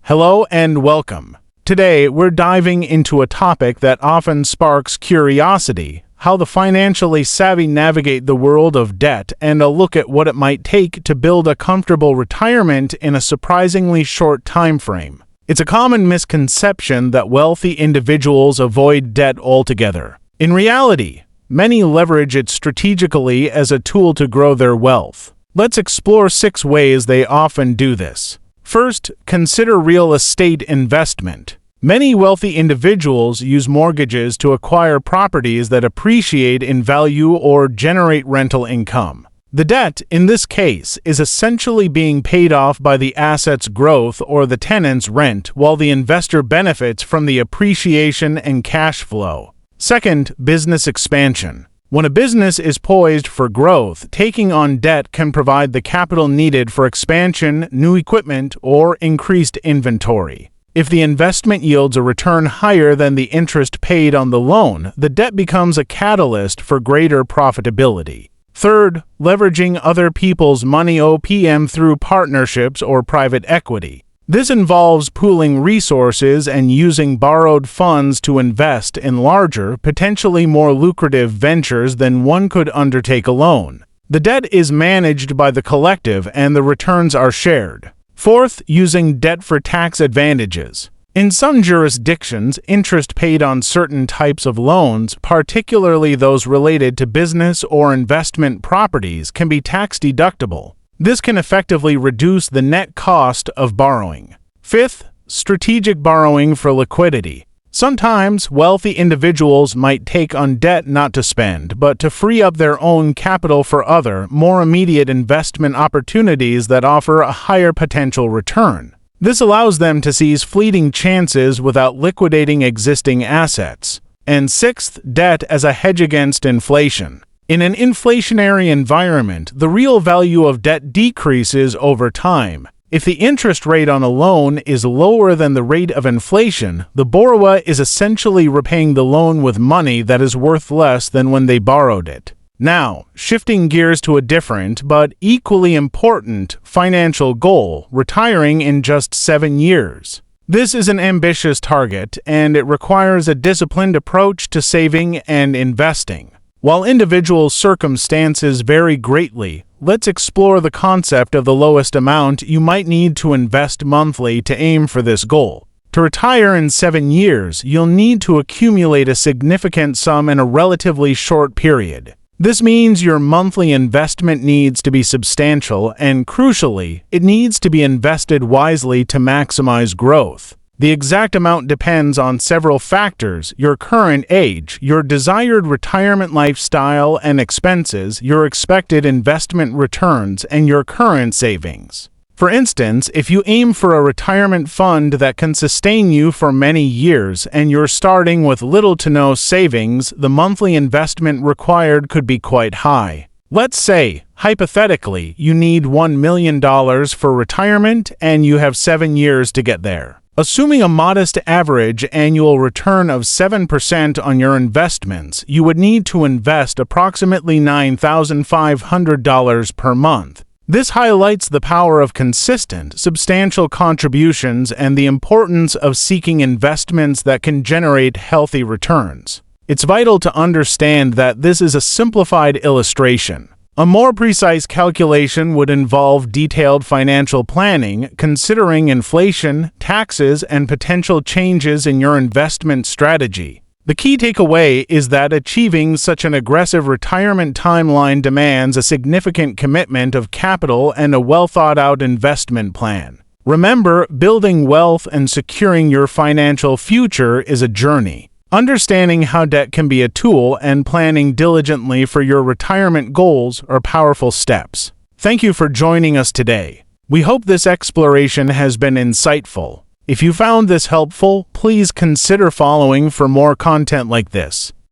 Hello and welcome. Today, we're diving into a topic that often sparks curiosity: how the financially savvy navigate the world of debt, and a look at what it might take to build a comfortable retirement in a surprisingly short time frame. It's a common misconception that wealthy individuals avoid debt altogether. In reality, many leverage it strategically as a tool to grow their wealth. Let's explore 6 ways they often do this. First, consider real estate investment. Many wealthy individuals use mortgages to acquire properties that appreciate in value or generate rental income. The debt, in this case, is essentially being paid off by the asset's growth or the tenant's rent, while the investor benefits from the appreciation and cash flow. Second, business expansion. When a business is poised for growth, taking on debt can provide the capital needed for expansion, new equipment, or increased inventory. If the investment yields a return higher than the interest paid on the loan, the debt becomes a catalyst for greater profitability. Third, leveraging other people's money OPM through partnerships or private equity. This involves pooling resources and using borrowed funds to invest in larger, potentially more lucrative ventures than one could undertake alone. The debt is managed by the collective and the returns are shared. Fourth, using debt for tax advantages. In some jurisdictions, interest paid on certain types of loans, particularly those related to business or investment properties, can be tax deductible. This can effectively reduce the net cost of borrowing. Fifth, strategic borrowing for liquidity. Sometimes, wealthy individuals might take on debt not to spend, but to free up their own capital for other, more immediate investment opportunities that offer a higher potential return. This allows them to seize fleeting chances without liquidating existing assets. And sixth, debt as a hedge against inflation. In an inflationary environment, the real value of debt decreases over time. If the interest rate on a loan is lower than the rate of inflation, the borrower is essentially repaying the loan with money that is worth less than when they borrowed it. Now, shifting gears to a different, but equally important, financial goal: retiring in just 7 years. This is an ambitious target, and it requires a disciplined approach to saving and investing. While individual circumstances vary greatly, let's explore the concept of the lowest amount you might need to invest monthly to aim for this goal. To retire in 7 years, you'll need to accumulate a significant sum in a relatively short period. This means your monthly investment needs to be substantial, and crucially, it needs to be invested wisely to maximize growth. The exact amount depends on several factors: your current age, your desired retirement lifestyle and expenses, your expected investment returns, and your current savings. For instance, if you aim for a retirement fund that can sustain you for many years and you're starting with little to no savings, the monthly investment required could be quite high. Let's say, hypothetically, you need $1 million for retirement and you have 7 years to get there. Assuming a modest average annual return of 7% on your investments, you would need to invest approximately $9,500 per month. This highlights the power of consistent, substantial contributions and the importance of seeking investments that can generate healthy returns. It's vital to understand that this is a simplified illustration. A more precise calculation would involve detailed financial planning, considering inflation, taxes, and potential changes in your investment strategy. The key takeaway is that achieving such an aggressive retirement timeline demands a significant commitment of capital and a well-thought-out investment plan. Remember, building wealth and securing your financial future is a journey. Understanding how debt can be a tool and planning diligently for your retirement goals are powerful steps. Thank you for joining us today. We hope this exploration has been insightful. If you found this helpful, please consider following for more content like this.